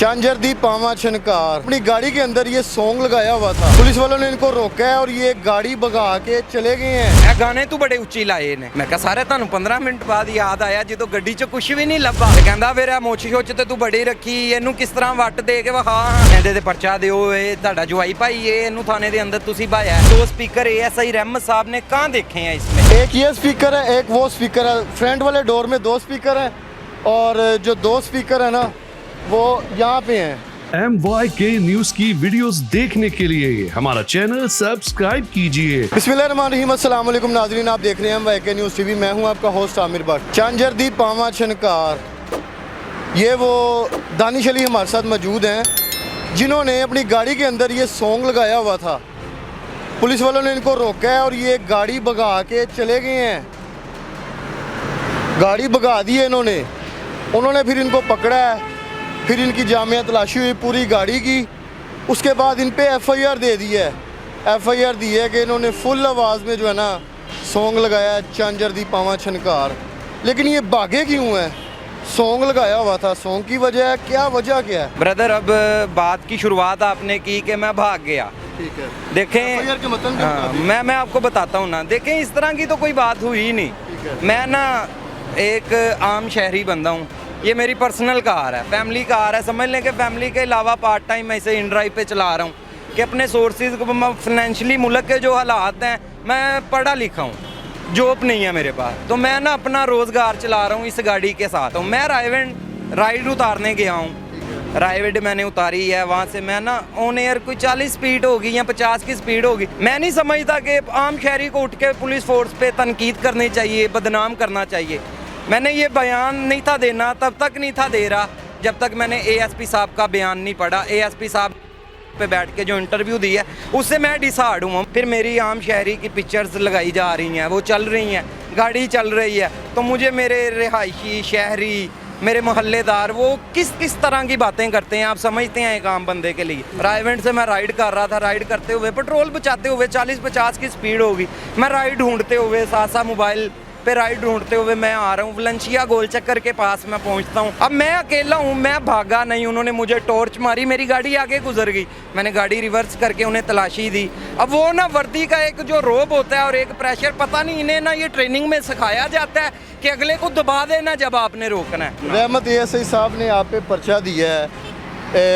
चांजर दी पावा छनकार अपनी गाड़ी के अंदर ये सॉन्ग लगाया हुआ था। पुलिस वालों ने इनको रोका है और ये गाड़ी भगा के चले गए हैं। गाने तू बड़े ਉੱਚੀ ਲਾਏ ਨੇ ਮੈਂ ਕਿਹਾ ਸਾਰੇ ਤੁਹਾਨੂੰ 15 ਮਿੰਟ ਬਾਅਦ ਯਾਦ ਆਇਆ ਜਦੋਂ ਗੱਡੀ 'ਚ ਕੁਝ ਵੀ ਨਹੀਂ ਲੱਭਾ ਤੇ ਕਹਿੰਦਾ ਫਿਰ ਇਹ ਮੋਛੀ ਛੋਚ ਤੇ ਤੂੰ ਬੜੀ ਰੱਖੀ ਇਹਨੂੰ ਕਿਸ ਤਰ੍ਹਾਂ ਵੱਟ ਦੇ ਕੇ ਵਿਖਾ ਇਹਦੇ ਤੇ ਪਰਚਾ ਦਿਓ ਇਹ ਤੁਹਾਡਾ ਜਵਾਈ ਭਾਈ ਇਹਨੂੰ ਥਾਣੇ ਦੇ ਅੰਦਰ ਤੁਸੀਂ ਭਾਇਆ ਦੋ स्पीकर एएसआई रहमत साहब ने कहाँ देखे हैं इसमें? एक ये स्पीकर है, एक वो स्पीकर है। फ्रंट वाले डोर में 2 स्पीकर हैं और जो 2 स्पीकर है ना वो यहाँ पे हैं। MYK न्यूज की वीडियोस देखने के लिए हमारा चैनल सब्सक्राइब कीजिए। बिस्मिल्लाहिर्रहमानिर्रहीम, अस्सलाम वालेकुम नाज़रीन, आप देख रहे हैं MYK न्यूज़ टीवी। मैं हूं आपका होस्ट आमिर भट्ट। चांजर दी पावा छनकार, ये वो दानिश अली हमारे साथ मौजूद हैं जिन्होंने अपनी गाड़ी के अंदर ये सॉन्ग लगाया हुआ था। पुलिस वालों ने इनको रोका है और ये गाड़ी भगा के चले गए हैं। गाड़ी भगा दी है उन्होंने फिर इनको पकड़ा है, फिर इनकी जामिया तलाशी हुई पूरी गाड़ी की। उसके बाद इन पे FIR दे दी है। FIR दी है कि इन्होंने फुल आवाज़ में जो है ना सॉन्ग लगाया है चांजर दी पावा छनकार। लेकिन ये भागे क्यों हैं? सॉन्ग लगाया हुआ था, सॉन्ग की वजह है, क्या वजह क्या है? ब्रदर अब बात की शुरुआत आपने की कि मैं भाग गया। ठीक है, देखें FIR के मतलब क्या बता दीजिए? मैं आपको बताता हूँ ना, देखें इस तरह की तो कोई बात हुई ही नहीं। ठीक है। मैं ना एक आम शहरी बंदा हूँ, ये मेरी पर्सनल कार है, फैमिली कार है, समझ लें कि फैमिली के अलावा पार्ट टाइम मैं इसे इन ड्राइव पे चला रहा हूँ कि अपने सोर्सेज को फाइनेंशियली मुल्क के जो हालात हैं, मैं पढ़ा लिखा हूँ, जॉब नहीं है मेरे पास, तो मैं ना अपना रोज़गार चला रहा हूँ इस गाड़ी के साथ। तो मैं राइड उतारने गया हूँ, राइड मैंने उतारी है, वहाँ से मैं ना ऑन एयर कोई 40 स्पीड होगी या 50 की स्पीड होगी। मैं नहीं समझता कि आम शहरी को उठ के पुलिस फोर्स पे तनकीद करनी चाहिए, बदनाम करना चाहिए। मैंने ये बयान नहीं था देना, तब तक नहीं था दे रहा जब तक मैंने ASP साहब का बयान नहीं पढ़ा। ASP साहब पे बैठ के जो इंटरव्यू दी है उससे मैं डिसाइड हुआ। फिर मेरी आम शहरी की पिक्चर्स लगाई जा रही हैं, वो चल रही हैं, गाड़ी चल रही है, तो मुझे मेरे रिहायशी शहरी मेरे मोहल्लेदार वो किस किस तरह की बातें करते हैं, आप समझते हैं एक आम बंदे के लिए। रायवेंट से मैं राइड कर रहा था, राइड करते हुए पेट्रोल बचाते हुए 40-50 की स्पीड होगी, मैं राइड ढूंढते हुए साथ मोबाइल पे राइड ढूंढते हुए मैं आ रहा हूँ वलेंशिया गोल चक्कर के पास मैं पहुँचता हूँ। अब मैं अकेला हूँ, मैं भागा नहीं, उन्होंने मुझे टॉर्च मारी, मेरी गाड़ी आगे गुजर गई, मैंने गाड़ी रिवर्स करके उन्हें तलाशी दी। अब वो ना वर्दी का एक जो रोब होता है और एक प्रेशर, पता नहीं इन्हें ना ये ट्रेनिंग में सिखाया जाता है कि अगले को दबा देना जब आपने रोकना है। रहमत ASI साहब ने आप पे पर्चा दिया है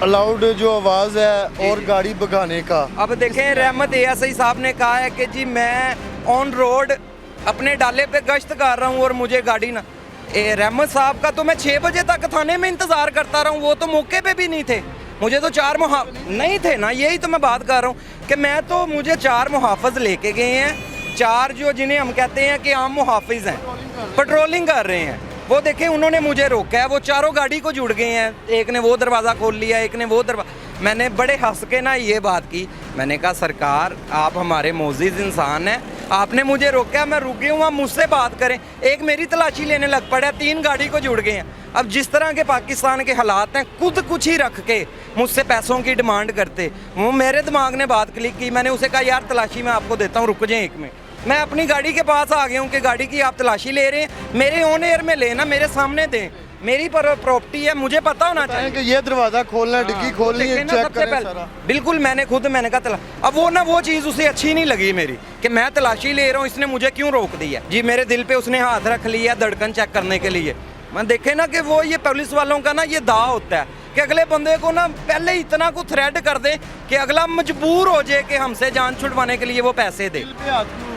अलाउड जो आवाज़ है और गाड़ी भगाने का। अब देखें, रहमत ASI साहब ने कहा है कि जी मैं ऑन रोड अपने डाले पे गश्त कर रहा हूँ और मुझे गाड़ी ना रहमत साहब का तो मैं 6 बजे तक थाने में इंतज़ार करता रहा हूँ, वो तो मौके पे भी नहीं थे। मुझे तो 4 नहीं थे ना, यही तो मैं बात कर रहा हूँ कि मैं तो मुझे 4 मुहाफ़िज़ लेके गए हैं, 4 जो जिन्हें हम कहते हैं कि आम मुहाफ़िज़ हैं, पेट्रोलिंग कर रहे हैं। वो देखें उन्होंने मुझे रोका है, वो चारों गाड़ी को जुड़ गए हैं, एक ने वो दरवाज़ा खोल लिया, एक ने वो दरवाज़ा। मैंने बड़े हंस के ना ये बात की, मैंने कहा सरकार आप हमारे मोअज़्ज़िज़ इंसान हैं, आपने मुझे रोका, मैं रुक गया हूँ, आप मुझसे बात करें। एक मेरी तलाशी लेने लग पड़ा, 3 गाड़ी को जुड़ गए हैं। अब जिस तरह के पाकिस्तान के हालात हैं, खुद कुछ ही रख के मुझसे पैसों की डिमांड करते, वो मेरे दिमाग ने बात क्लिक की। मैंने उसे कहा यार तलाशी मैं आपको देता हूँ, रुक जाए 1 मिनट। मैं अपनी गाड़ी के पास आ गया हूँ कि गाड़ी की आप तलाशी ले रहे हैं, मेरे ऑन एयर में लेना, मेरे सामने दें, मेरी प्रॉपर्टी है, मुझे पता होना चाहिए कि ये दरवाज़ा खोलना, डिग्गी खोलनी है, चेक करें सारा। बिल्कुल मैंने कहा तला। अब वो ना वो चीज़ उसे अच्छी नहीं लगी मेरी कि मैं तलाशी ले रहा हूँ, इसने मुझे क्यों रोक दिया जी। मेरे दिल पे उसने हाथ रख लिया धड़कन चेक करने के लिए। मैं देखे ना कि वो ये पुलिस वालों का ना ये दाव होता है कि अगले बंदे को ना पहले इतना को थ्रेड कर दे कि अगला मजबूर हो जाए कि हमसे जान छुड़वाने के लिए वो पैसे दे।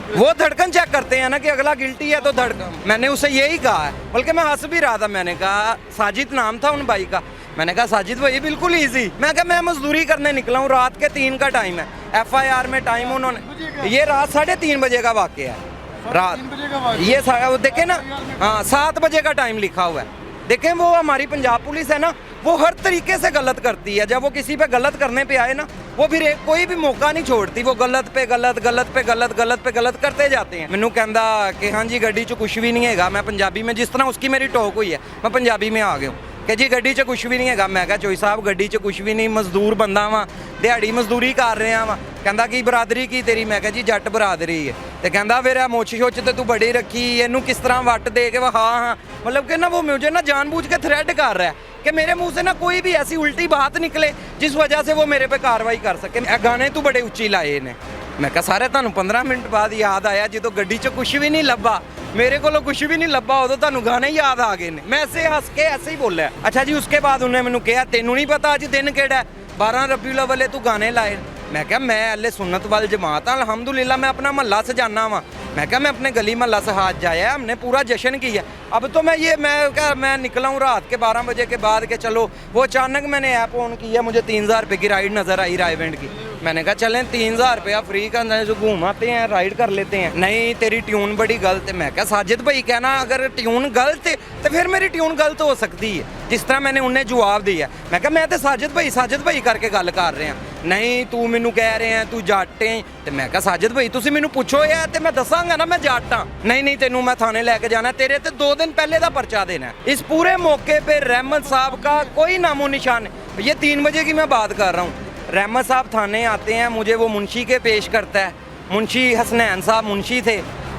वो धड़कन चेक करते हैं ना कि अगला गिल्टी है तो धड़कन। मैंने उसे यही कहा है, बल्कि मैं हंस भी रहा था। मैंने कहा साजिद नाम था उन भाई का, मैंने कहा साजिद भाई बिल्कुल ईजी। मैं कहा मैं मजदूरी करने निकला हूँ, रात के 3 का टाइम है, FIR में टाइम उन्होंने, ये रात 3:30 बजे का वाक़या है, रात ये देखे ना, हाँ 7 बजे का टाइम लिखा हुआ है। देखें वो हमारी पंजाब पुलिस है ना, वो हर तरीके से गलत करती है। जब वो किसी पे गलत करने पे आए ना, वो फिर कोई भी मौका नहीं छोड़ती, वो गलत पे गलत, गलत पे गलत, गलत पे गलत करते जाते हैं। मैनू कहता कि हाँ जी गड्डी च कुछ भी नहीं है, मैं पंजाबी में जिस तरह उसकी मेरी टॉक हुई है, मैं पंजाबी में आ गया हूँ कि जी गड्डी च कुछ भी नहीं है। मैं कहा चोई साहब गड्डी च कुछ भी नहीं, मजदूर बंदा वा, दिहाड़ी मजदूरी कर रहा वा। कहता की बरादरी की तेरी? मैं कहा जी जट बरादरी है। तो कहता फिर मुछ छुच तो तू बड़ी रखी, इनू किस तरह वट दे के विखा। हाँ मतलब कि ना वो मुझे ना जानबूझ के थ्रेड कर रहा है कि मेरे मुंह से ना कोई भी ऐसी उल्टी बात निकले जिस वजह से वो मेरे पे कार्रवाई कर सके। ਇਹ ਗਾਣੇ ਤੂੰ ਬੜੇ ਉੱਚੀ ਲਾਏ ਨੇ। ਮੈਂ ਕਿਹਾ ਸਾਰੇ ਤੁਹਾਨੂੰ 15 ਮਿੰਟ ਬਾਅਦ ਯਾਦ ਆਇਆ ਜਦੋਂ ਗੱਡੀ 'ਚ ਕੁਝ ਵੀ ਨਹੀਂ ਲੱਭਾ, ਮੇਰੇ ਕੋਲੋਂ ਕੁਝ ਵੀ ਨਹੀਂ ਲੱਭਾ, ਉਦੋਂ ਤੁਹਾਨੂੰ ਗਾਣੇ ਯਾਦ ਆ ਗਏ ਨੇ। ਮੈਂ ਐਸੇ ਹੱਸ ਕੇ ਐਸੇ ਹੀ ਬੋਲਿਆ। ਅੱਛਾ ਜੀ ਉਸਕੇ ਬਾਅਦ ਉਹਨੇ ਮੈਨੂੰ ਕਿਹਾ ਤੈਨੂੰ ਨਹੀਂ ਪਤਾ ਅੱਜ ਦਿਨ ਕਿਹੜਾ 12 ਰਬੀਉਲ ਅਵਲ ਤੂੰ ਗਾਣੇ ਲਾਏ। मैं क्या मैं अल्ले सुन्नत वाल जमात हाँ, अल्हम्दुलिल्लाह मैं अपना महल्ला सजाना वा। मैं क्या मैं अपने गली महल्ला से हाथ जाया, हमने पूरा जश्न किया। अब तो मैं निकला हूँ रात के 12 बजे के बाद के चलो वो अचानक मैंने ऐप ऑन किया, मुझे 3000 रुपये की राइड नज़र आई रायवेंड की। मैंने कहा चलें 3000 रुपया फ्री का जो घूम आते हैं राइड कर लेते हैं। नहीं तेरी ट्यून बड़ी गलत है। मैं क्या साजिद भाई कहना अगर ट्यून गलत है तो फिर मेरी ट्यून गलत हो सकती है, जिस तरह मैंने उन्हें जवाब दिया। मैं क्या मैं तो साजिद भाई करके गल कर रहे हैं, नहीं तू मैनू कह रहे हैं तू जट है। तो मैं क्या साजिद भाई तुसी मैनू पूछो यार तो मैं दसांगा ना मैं जट हाँ। नहीं तेनू मैं थाने लेके जाना, तेरे ते 2 दिन पहले का पर्चा देना है। इस पूरे मौके पे रहमत साहब का कोई नामो निशान है। ये 3 बजे की मैं बात कर रहा हूँ। रहमत साहब थाने आते हैं, मुझे वो मुंशी के पेश करता है। मुंशी हसनैन साहब मुंशी थे,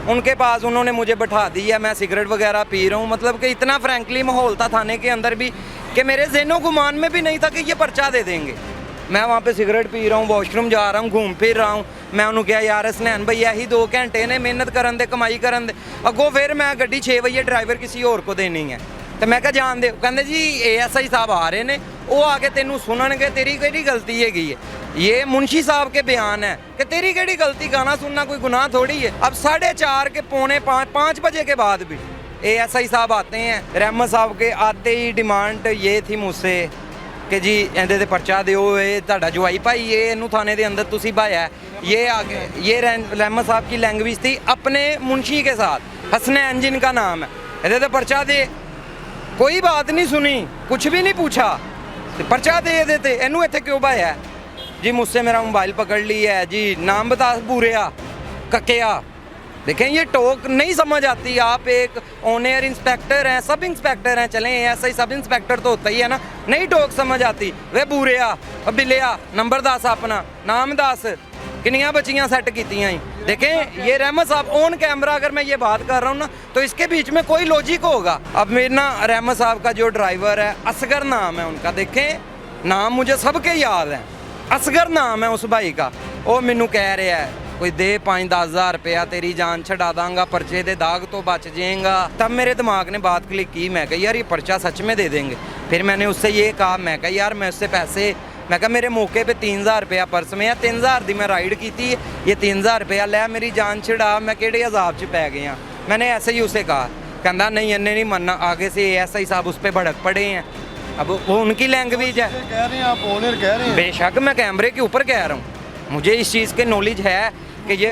उनके पास उन्होंने मुझे बैठा दिया। मैं सिगरेट वगैरह पी रहा हूँ, मतलब कि इतना फ्रैंकली माहौल था थाने के अंदर भी कि मेरे ज़हनो गुमान में भी नहीं था कि ये पर्चा दे देंगे। मैं वहाँ पे सिगरेट पी रहा हूँ, वॉशरूम जा रहा हूँ, घूम फिर रहा हूँ। मैं उन्होंने कहा यार हसनैन भाई यही 2 घंटे ने मेहनत करन दे कमाई करन दे, अगों फिर मैं गड्डी 6 बजे ड्राइवर किसी और को देनी है। तो मैं क्या जान दे, कहते जी ASI साहब आ रहे ने, वो आके तेनू सुननगे तेरी केड़ी गलती हैगी है। ये मुंशी साहब के बयान है कि तेरी केड़ी गलती, गाना सुनना कोई गुनाह थोड़ी है। अब 4:30 के 4:45 बजे के बाद भी ASI साहब आते हैं। रहमत साहब के आते ही डिमांड ये थी मुझसे कि जी ਇਹਦੇ ਤੇ पर्चा ਦਿਓ, ਇਹ ਤੁਹਾਡਾ ਜਵਾਈ ਭਾਈ ਇਹਨੂੰ थाने ਦੇ अंदर ਤੁਸੀਂ भाया है। ये आगे ये रहमत साहब की लैंग्वेज थी अपने मुंशी के साथ, हसनैन जिनका नाम है। ਇਹਦੇ ਤੇ पर्चा दे, कोई बात नहीं सुनी, कुछ भी नहीं पूछा, पर्चा दे देते। इनू इतने क्यों भाया जी? मुझसे मेरा मोबाइल पकड़ लिया है जी, नाम बता बूरिया ककिया। देखें ये टोक नहीं समझ आती। आप एक ऑनर इंस्पेक्टर हैं, सब इंस्पेक्टर हैं, चलें ऐसा ही सब इंस्पेक्टर तो होता ही है ना, नहीं टोक समझ आती। वे बूरिया बिलिया नंबर दस, अपना नाम दस, किनिया बच्चियाँ सेट कीतियाँ ही। देखें ये रहमत साहब ऑन कैमरा अगर मैं ये बात कर रहा हूँ ना तो इसके बीच में कोई लॉजिक होगा। अब मेरे ना रहमत साहब का जो ड्राइवर है असगर नाम है उनका, देखें नाम मुझे सबके याद है, असगर नाम है उस भाई का। वो मैनू कह रहा है कोई दे 5-10 हज़ार रुपया तेरी जान छड़ा दांगा, पर्चे दे दाग तो बच जाएगा। तब मेरे दिमाग ने बात क्लिक की। मैं कहा यार ये पर्चा सच में दे देंगे। फिर मैंने उससे ये कहा, मैं कहा यार मैं उससे पैसे, मैं कहा मेरे मौके पे 3000 रुपया पर्स में है, 3000 दी मैं राइड की थी, ये 3000 रुपया लै मेरी जान छड़ा, मैं केड़े अजाब च पै गया। मैंने ऐसे ही उसे कहा, कहता नहीं इन्हें नहीं मानना। आगे से ASI साहब उस पर भड़क पड़े हैं। अब वो उनकी लैंग्वेज है, कह रहे हैं आप ओनर कह रहे हैं। बेशक मैं कैमरे के ऊपर कह रहा हूँ, मुझे इस चीज़ के नॉलेज है कि ये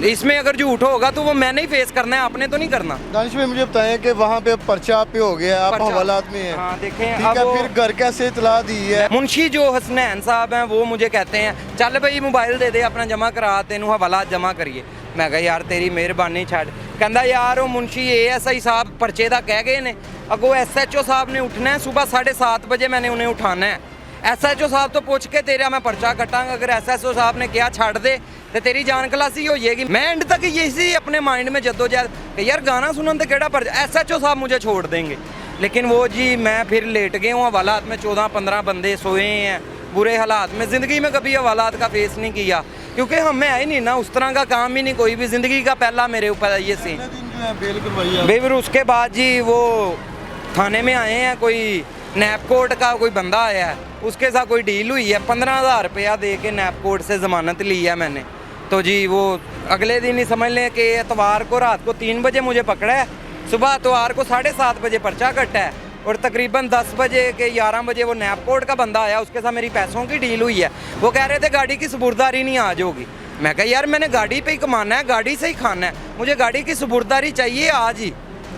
इसमें अगर झूठ होगा तो वो मैंने ही फेस करना है, आपने तो नहीं करना। दानिश भाई मुझे बताएं कि वहाँ पे पर्चा आप पे हो गया, आप पर्चा। हवालात में हैं। हाँ देखें ठीक अब है, फिर घर कैसे इतला दी है? मुंशी जो हसनैन साहब हैं वो मुझे कहते हैं चल भाई मोबाइल दे दे अपना जमा करा, तेनू हवालात जमा करिए। मैं कहा यार तेरी मेहरबानी छड़। कहता यार वो मुंशी ASI साहब पर्चे दा कह गए ने, अगो SHO साहब ने उठना है सुबह 7:30 बजे, मैंने उन्हें उठाना है। SHO साहब तो पूछ के तेरा मैं पर्चा कटांगा, अगर SHO साहब ने कहा छड़ दे तो तेरी जान खलासी हो जाएगी। मैं एंड तक यही अपने माइंड में जद्दोजहद कि यार गाना सुनन तो केड़ा पर्चा, SHO साहब मुझे छोड़ देंगे। लेकिन वो जी मैं फिर लेट गए हूँ हवालात में, 14-15 बंदे सोए हैं बुरे हालात में। ज़िंदगी में कभी हवालात का फेस नहीं किया क्योंकि हमें है ही नहीं ना, उस तरह का काम ही नहीं कोई भी। ज़िंदगी का पहला मेरे ऊपर ये सीन। फिर उसके बाद जी वो थाने में आए हैं, कोई नैपकोट का कोई बंदा आया है, उसके साथ कोई डील हुई है, 15,000 रुपया दे के नैपकोट से ज़मानत ली है मैंने। तो जी वो अगले दिन ही समझ लें कि एतवार को रात को 3 बजे मुझे पकड़ा है, सुबह एतवार को 7:30 बजे पर्चा कटा है और तकरीबन 10 बजे के 11 बजे वो नैपकोट का बंदा आया, उसके साथ मेरी पैसों की डील हुई है। वो कह रहे थे गाड़ी की सुबुर्दारी नहीं आज होगी। मैं कहा यार मैंने गाड़ी पे ही कमाना है, गाड़ी से ही खाना है, मुझे गाड़ी की सुबुर्दारी चाहिए आज ही।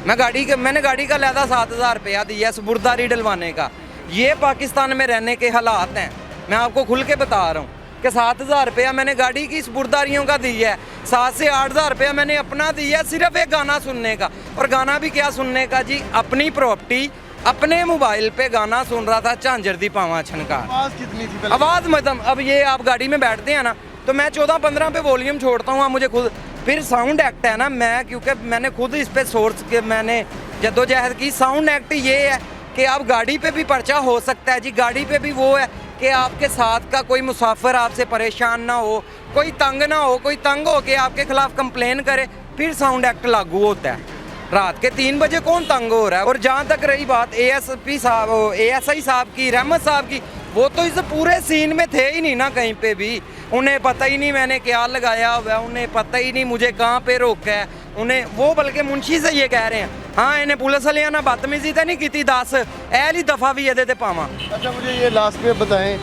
मैंने गाड़ी का लहदा 7,000 रुपया दिया सुबुर्दारी डलवाने का। ये पाकिस्तान में रहने के हालात हैं, मैं आपको खुल के बता रहा हूँ कि 7,000 रुपया मैंने गाड़ी की सुबुर्दारियों का दिया है, 7 से 8,000 रुपया मैंने अपना दिया है सिर्फ एक गाना सुनने का। और गाना भी क्या सुनने का जी, अपनी प्रॉपर्टी अपने मोबाइल पे गाना सुन रहा था, झांझर दी पावा छनकार। आवाज़ कितनी थी? आवाज़ मतलब अब ये आप गाड़ी में बैठते हैं ना तो मैं 14-15 पे वॉल्यूम छोड़ता हूँ। मुझे खुद फिर साउंड एक्ट है ना, मैं क्योंकि मैंने खुद इस पे सोर्स के मैंने जद्दोजहद की। साउंड एक्ट ये है कि आप गाड़ी पे भी पर्चा हो सकता है जी, गाड़ी पे भी वो है कि आपके साथ का कोई मुसाफिर आपसे परेशान ना हो, कोई तंग ना हो, कोई तंग हो के आपके खिलाफ कंप्लेन करे, फिर साउंड एक्ट लागू होता है। रात के 3 बजे कौन तंग हो रहा है? और जहाँ तक रही बात एएसपी साहब, एएसआई साहब की, रहमत साहब की, वो तो इस पूरे सीन में थे ही नहीं ना कहीं पे भी। उन्हें पता ही नहीं मैंने क्या लगाया हुआ है, उन्हें पता ही नहीं मुझे कहाँ पे रोका है। उन्हें वो बल्कि मुंशी से ये कह रहे हैं, हाँ इन्हें पुलिस वाले ना बदतमीजी तो नहीं की 10 ऐली दफ़ा भी ये देते पावा। अच्छा मुझे ये लास्ट में बताएं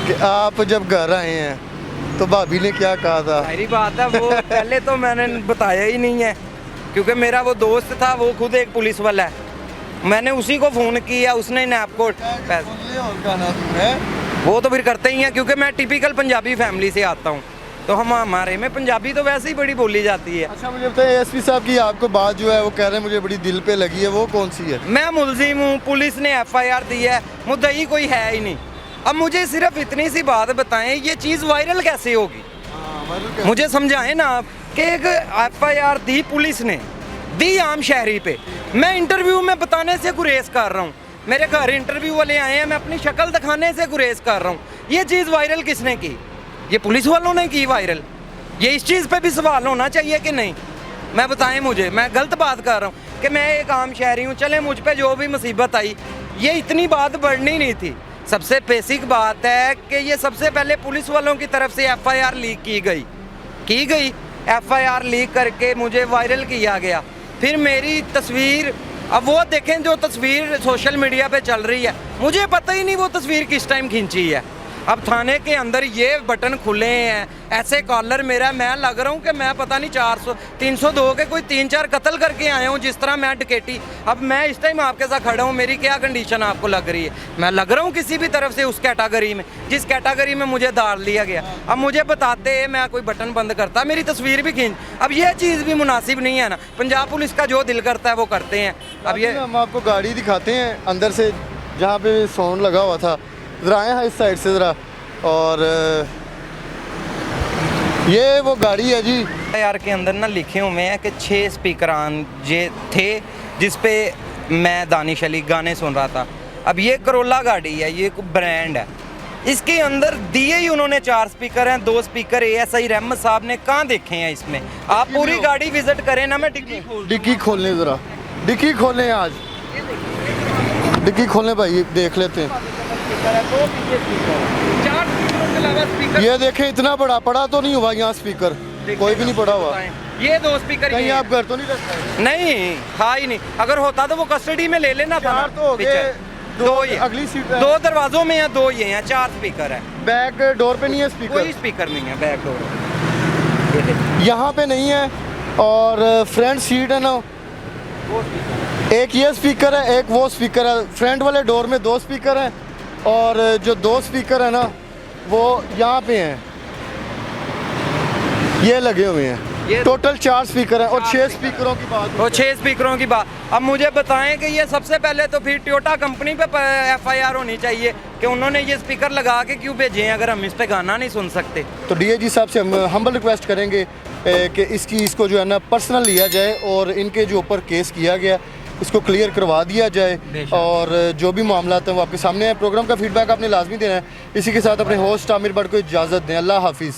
कि आप जब घर आए हैं तो भाभी ने क्या कहा था? सारी बात है, वो पहले तो मैंने बताया ही नहीं है, क्योंकि मेरा वो दोस्त था, वो खुद एक पुलिस वाला है। मैंने उसी को फ़ोन किया, उसने नैपको वो तो फिर करते ही हैं, क्योंकि मैं टिपिकल पंजाबी फैमिली से आता हूँ, तो हमारे में पंजाबी तो वैसे ही बड़ी बोली जाती है। अच्छा मुझे बताइए एसपी साहब की आपको बात जो है वो कह रहे हैं मुझे बड़ी दिल पे लगी है, वो कौन सी है? मैं मुलजिम हूँ, पुलिस ने FIR दी है, मुद्दई कोई है ही नहीं। अब मुझे सिर्फ इतनी सी बात बताएं, ये चीज़ वायरल कैसे होगी? मुझे समझाएं ना आप कि एक FIR दी पुलिस ने, दी आम शहरी पे, मैं इंटरव्यू में बताने से गुरेज कर रहा हूँ, मेरे घर इंटरव्यू वाले आए हैं, मैं अपनी शक्ल दिखाने से गुरेज कर रहा हूँ। ये चीज़ वायरल किसने की? ये पुलिस वालों ने की वायरल। ये इस चीज़ पे भी सवाल होना चाहिए कि नहीं? मैं बताएं मुझे, मैं गलत बात कर रहा हूँ कि मैं एक आम शहरी हूँ, चले मुझ पे जो भी मुसीबत आई, ये इतनी बात बढ़नी नहीं थी। सबसे बेसिक बात है कि ये सबसे पहले पुलिस वालों की तरफ से FIR लीक की गई, FIR लीक करके मुझे वायरल किया गया। फिर मेरी तस्वीर, अब वो देखें जो तस्वीर सोशल मीडिया पे चल रही है, मुझे पता ही नहीं वो तस्वीर किस टाइम खींची है। अब थाने के अंदर ये बटन खुले हैं, ऐसे कॉलर मेरा, मैं लग रहा हूँ कि मैं पता नहीं 302 के कोई 3-4 कत्ल करके आया हूँ, जिस तरह मैं डकैती। अब मैं इस टाइम आपके साथ खड़ा हूँ, मेरी क्या कंडीशन आपको लग रही है? मैं लग रहा हूँ किसी भी तरफ से उस कैटेगरी में, जिस कैटेगरी में मुझे डाल लिया गया। अब मुझे बताते मैं कोई बटन बंद करता, मेरी तस्वीर भी खींच, अब यह चीज़ भी मुनासिब नहीं है ना। पंजाब पुलिस का जो दिल करता है वो करते हैं। अब ये हम आपको गाड़ी दिखाते हैं अंदर से जहाँ पे साउंड लगा हुआ था, ज़रा आए हैं इस साइड से ज़रा, और ये वो गाड़ी है जी। FIR के अंदर ना लिखे हुए हैं कि 6 स्पीकरान ये थे जिस पे मैं दानिश अली गाने सुन रहा था। अब ये करोला गाड़ी है, ये ब्रांड है, इसके अंदर दिए ही उन्होंने 4 स्पीकर हैं, 2 स्पीकर ASI रहमत साहब ने कहाँ देखे हैं इसमें? आप पूरी गाड़ी विजिट करें ना, मैं डिक्की खोलने ज़रा, डिक्की खोलें, आज डिक्की खोलें भाई, देख लेते हैं। ये देखें इतना बड़ा पड़ा तो नहीं हुआ यहाँ स्पीकर, कोई भी नहीं पड़ा हुआ। ये 2 स्पीकर कहीं आप घर तो नहीं रखा है? नहीं था ही नहीं, अगर होता तो वो कस्टडी में ले लेना था। 4 तो हो गए, 2 ये अगली सीट है। 2 दरवाजों में है, 2 ये हैं, 4 स्पीकर है। बैक डोर पे नहीं है स्पीकर? कोई स्पीकर नहीं है बैक डोर, यहाँ पे नहीं है। और फ्रंट सीट है ना, एक ये स्पीकर है, एक वो स्पीकर है। फ्रंट वाले डोर में 2 स्पीकर हैं, और जो 2 स्पीकर है ना वो यहाँ पे हैं, ये लगे हुए हैं। टोटल 4 स्पीकर हैं, और 6 स्पीकरों की बात, वो 6 स्पीकरों की बात। अब मुझे बताएं कि ये सबसे पहले तो फिर टोयोटा कंपनी पे FIR होनी चाहिए कि उन्होंने ये स्पीकर लगा के क्यों भेजे हैं, अगर हम इस पे गाना नहीं सुन सकते। तो DIG साहब से हम हम्बल रिक्वेस्ट करेंगे कि इसको जो है ना पर्सनल लिया जाए, और इनके जो ऊपर केस किया गया इसको क्लियर करवा दिया जाए, और जो भी मामला हैं वो आपके सामने है। प्रोग्राम का फीडबैक आपने लाजमी देना है। इसी के साथ अपने होस्ट आमिर भट्ट को इजाज़त दें। अल्लाह हाफिज़।